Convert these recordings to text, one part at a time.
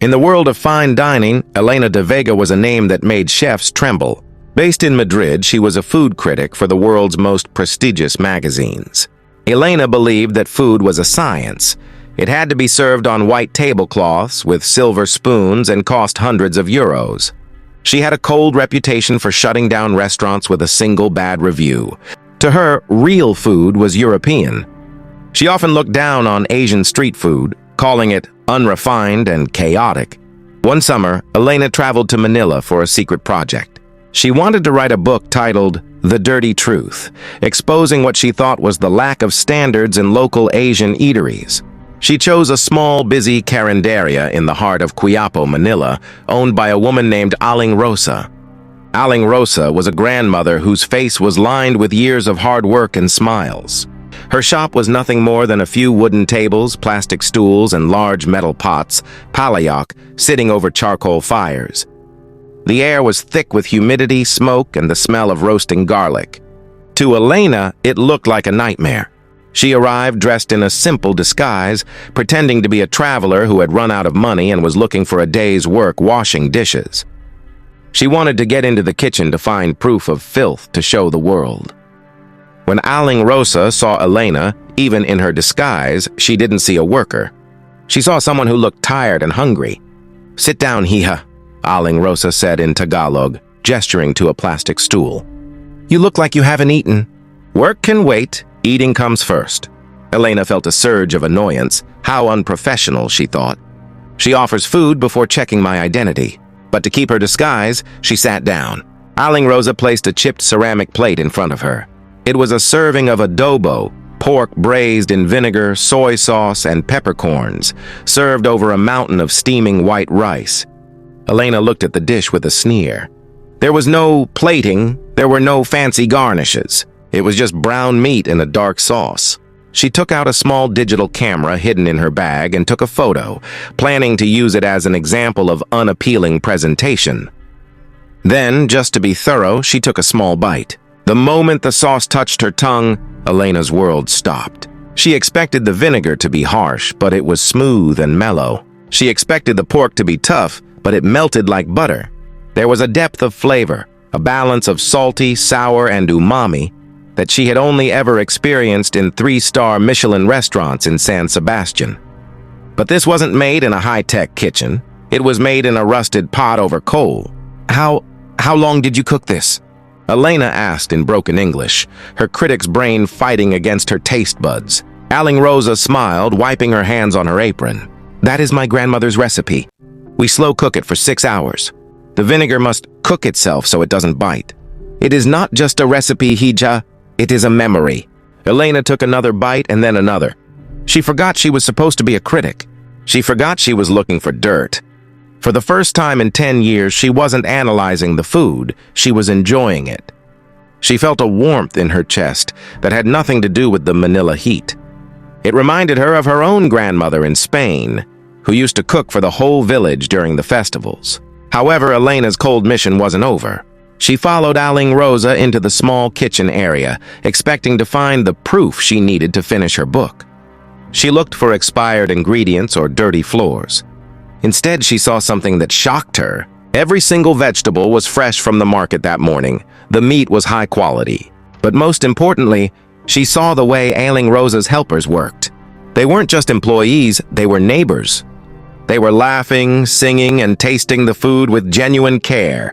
In the world of fine dining, Elena de Vega was a name that made chefs tremble. Based in Madrid, she was a food critic for the world's most prestigious magazines. Elena believed that food was a science. It had to be served on white tablecloths with silver spoons and cost hundreds of euros. She had a cold reputation for shutting down restaurants with a single bad review. To her, real food was European. She often looked down on Asian street food, calling it unrefined and chaotic. One summer, Elena traveled to Manila for a secret project. She wanted to write a book titled The Dirty Truth, exposing what she thought was the lack of standards in local Asian eateries. She chose a small, busy caranderia in the heart of Quiapo, Manila, owned by a woman named Aling Rosa. Aling Rosa was a grandmother whose face was lined with years of hard work and smiles. Her shop was nothing more than a few wooden tables, plastic stools, and large metal pots, palayok, sitting over charcoal fires. The air was thick with humidity, smoke, and the smell of roasting garlic. To Elena, it looked like a nightmare. She arrived dressed in a simple disguise, pretending to be a traveler who had run out of money and was looking for a day's work washing dishes. She wanted to get into the kitchen to find proof of filth to show the world. When Aling Rosa saw Elena, even in her disguise, she didn't see a worker. She saw someone who looked tired and hungry. "Sit down, hija," Aling Rosa said in Tagalog, gesturing to a plastic stool. "You look like you haven't eaten." "Work can wait. Eating comes first." Elena felt a surge of annoyance. How unprofessional, she thought. She offers food before checking my identity. But to keep her disguise, she sat down. Aling Rosa placed a chipped ceramic plate in front of her. It was a serving of adobo, pork braised in vinegar, soy sauce, and peppercorns, served over a mountain of steaming white rice. Elena looked at the dish with a sneer. There was no plating, there were no fancy garnishes. It was just brown meat in a dark sauce. She took out a small digital camera hidden in her bag and took a photo, planning to use it as an example of unappealing presentation. Then, just to be thorough, she took a small bite. The moment the sauce touched her tongue, Elena's world stopped. She expected the vinegar to be harsh, but it was smooth and mellow. She expected the pork to be tough, but it melted like butter. There was a depth of flavor, a balance of salty, sour, and umami that she had only ever experienced in 3-star Michelin restaurants in San Sebastian. But this wasn't made in a high-tech kitchen. It was made in a rusted pot over coal. How long did you cook this?" Elena asked in broken English, her critic's brain fighting against her taste buds. Aling Rosa smiled, wiping her hands on her apron. "That is my grandmother's recipe. We slow cook it for 6 hours. The vinegar must cook itself so it doesn't bite. It is not just a recipe, hija. It is a memory." Elena took another bite and then another. She forgot she was supposed to be a critic. She forgot she was looking for dirt. For the first time in 10 years, she wasn't analyzing the food, she was enjoying it. She felt a warmth in her chest that had nothing to do with the Manila heat. It reminded her of her own grandmother in Spain, who used to cook for the whole village during the festivals. However, Elena's cold mission wasn't over. She followed Aling Rosa into the small kitchen area, expecting to find the proof she needed to finish her book. She looked for expired ingredients or dirty floors. Instead, she saw something that shocked her. Every single vegetable was fresh from the market that morning. The meat was high quality. But most importantly, she saw the way Aling Rosa's helpers worked. They weren't just employees, they were neighbors. They were laughing, singing, and tasting the food with genuine care.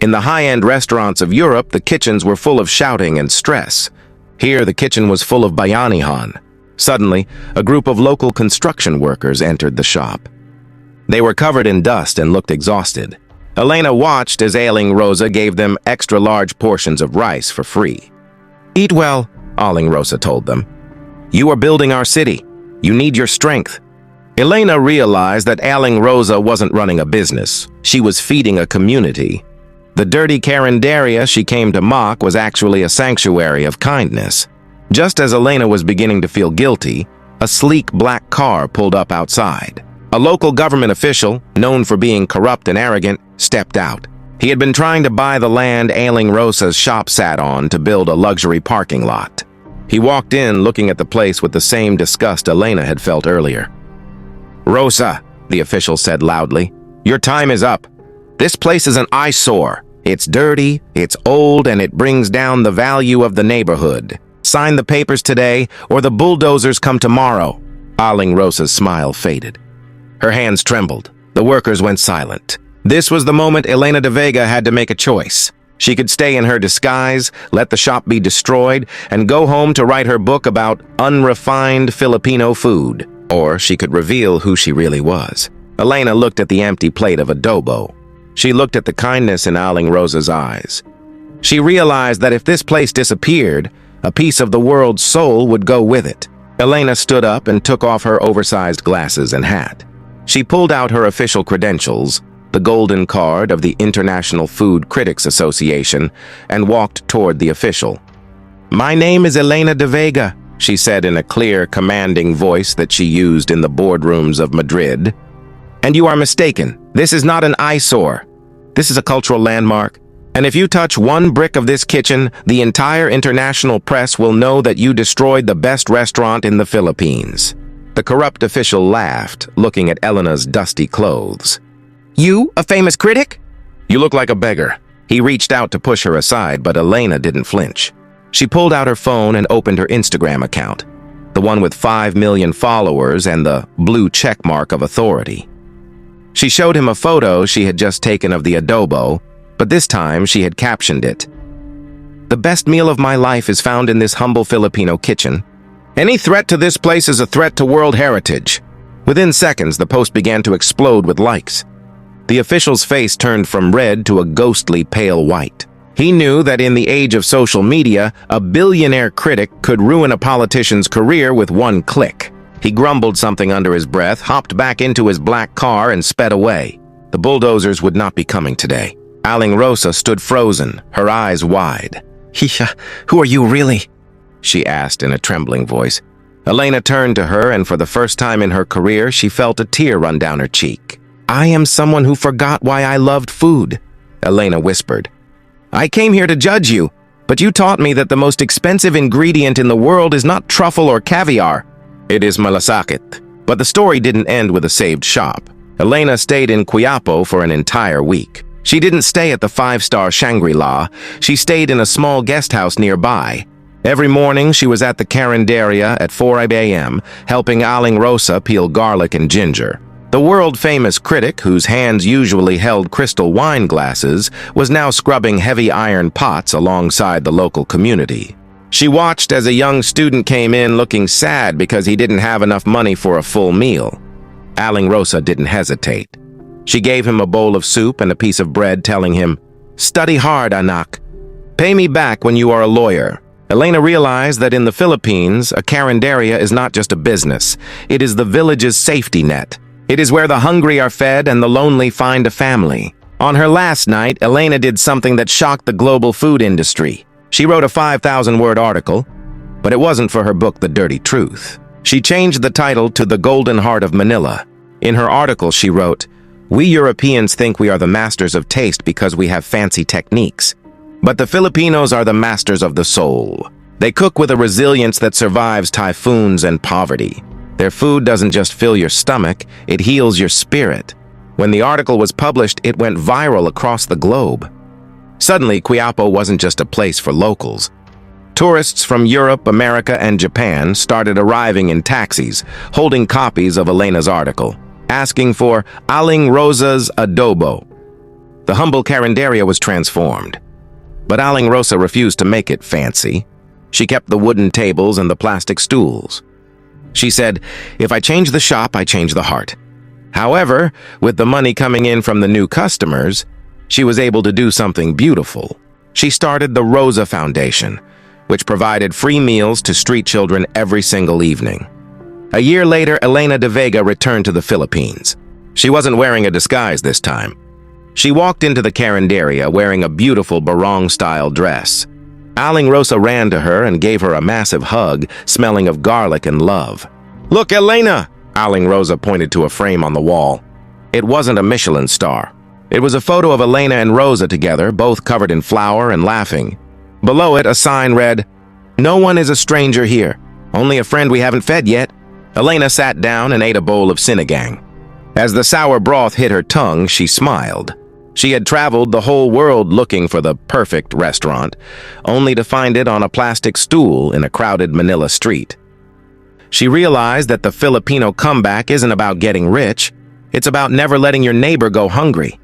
In the high-end restaurants of Europe, the kitchens were full of shouting and stress. Here, the kitchen was full of bayanihan. Suddenly, a group of local construction workers entered the shop. They were covered in dust and looked exhausted. Elena watched as Aling Rosa gave them extra-large portions of rice for free. "Eat well," Aling Rosa told them. "You are building our city. You need your strength." Elena realized that Aling Rosa wasn't running a business. She was feeding a community. The dirty caranderia she came to mock was actually a sanctuary of kindness. Just as Elena was beginning to feel guilty, a sleek black car pulled up outside. A local government official, known for being corrupt and arrogant, stepped out. He had been trying to buy the land Aling Rosa's shop sat on to build a luxury parking lot. He walked in looking at the place with the same disgust Elena had felt earlier. "Rosa, the official said loudly. "Your time is up. This place is an eyesore. It's dirty, it's old, and it brings down the value of the neighborhood. Sign the papers today, or the bulldozers come tomorrow." Aling Rosa's smile faded. Her hands trembled. The workers went silent. This was the moment Elena de Vega had to make a choice. She could stay in her disguise, let the shop be destroyed, and go home to write her book about unrefined Filipino food. Or she could reveal who she really was. Elena looked at the empty plate of adobo. She looked at the kindness in Aling Rosa's eyes. She realized that if this place disappeared, a piece of the world's soul would go with it. Elena stood up and took off her oversized glasses and hat. She pulled out her official credentials, the golden card of the International Food Critics Association, and walked toward the official. "My name is Elena de Vega," she said in a clear, commanding voice that she used in the boardrooms of Madrid. "And you are mistaken. This is not an eyesore. This is a cultural landmark. And if you touch one brick of this kitchen, the entire international press will know that you destroyed the best restaurant in the Philippines." The corrupt official laughed, looking at Elena's dusty clothes. "You, a famous critic? You look like a beggar." He reached out to push her aside, but Elena didn't flinch. She pulled out her phone and opened her Instagram account, the one with 5 million followers and the blue checkmark of authority. She showed him a photo she had just taken of the adobo, but this time she had captioned it. "The best meal of my life is found in this humble Filipino kitchen. Any threat to this place is a threat to world heritage." Within seconds, the post began to explode with likes. The official's face turned from red to a ghostly pale white. He knew that in the age of social media, a billionaire critic could ruin a politician's career with one click. He grumbled something under his breath, hopped back into his black car, and sped away. The bulldozers would not be coming today. Aling Rosa stood frozen, her eyes wide. "Who are you really?" she asked in a trembling voice. Elena turned to her, and for the first time in her career, she felt a tear run down her cheek. "I am someone who forgot why I loved food," Elena whispered. "I came here to judge you, but you taught me that the most expensive ingredient in the world is not truffle or caviar. It is malasakit." But the story didn't end with a saved shop. Elena stayed in Quiapo for an entire week. She didn't stay at the 5-star Shangri-La. She stayed in a small guest house nearby. Every morning, she was at the caranderia at 4 a.m., helping Aling Rosa peel garlic and ginger. The world-famous critic, whose hands usually held crystal wine glasses, was now scrubbing heavy iron pots alongside the local community. She watched as a young student came in looking sad because he didn't have enough money for a full meal. Aling Rosa didn't hesitate. She gave him a bowl of soup and a piece of bread, telling him, "Study hard, anak. Pay me back when you are a lawyer." Elena realized that in the Philippines, a carinderia is not just a business. It is the village's safety net. It is where the hungry are fed and the lonely find a family. On her last night, Elena did something that shocked the global food industry. She wrote a 5,000-word article, but it wasn't for her book, The Dirty Truth. She changed the title to The Golden Heart of Manila. In her article, she wrote, "We Europeans think we are the masters of taste because we have fancy techniques. But the Filipinos are the masters of the soul. They cook with a resilience that survives typhoons and poverty. Their food doesn't just fill your stomach, it heals your spirit." When the article was published, it went viral across the globe. Suddenly, Quiapo wasn't just a place for locals. Tourists from Europe, America, and Japan started arriving in taxis, holding copies of Elena's article, asking for Aling Rosa's adobo. The humble carinderia was transformed. But Aling Rosa refused to make it fancy. She kept the wooden tables and the plastic stools. She said, "If I change the shop, I change the heart." However, with the money coming in from the new customers, she was able to do something beautiful. She started the Rosa Foundation, which provided free meals to street children every single evening. A year later, Elena de Vega returned to the Philippines. She wasn't wearing a disguise this time. She walked into the carinderia wearing a beautiful barong-style dress. Aling Rosa ran to her and gave her a massive hug, smelling of garlic and love. "Look, Elena!" Aling Rosa pointed to a frame on the wall. It wasn't a Michelin star. It was a photo of Elena and Rosa together, both covered in flour and laughing. Below it, a sign read, "No one is a stranger here. Only a friend we haven't fed yet." Elena sat down and ate a bowl of sinigang. As the sour broth hit her tongue, she smiled. She had traveled the whole world looking for the perfect restaurant, only to find it on a plastic stool in a crowded Manila street. She realized that the Filipino comeback isn't about getting rich, it's about never letting your neighbor go hungry.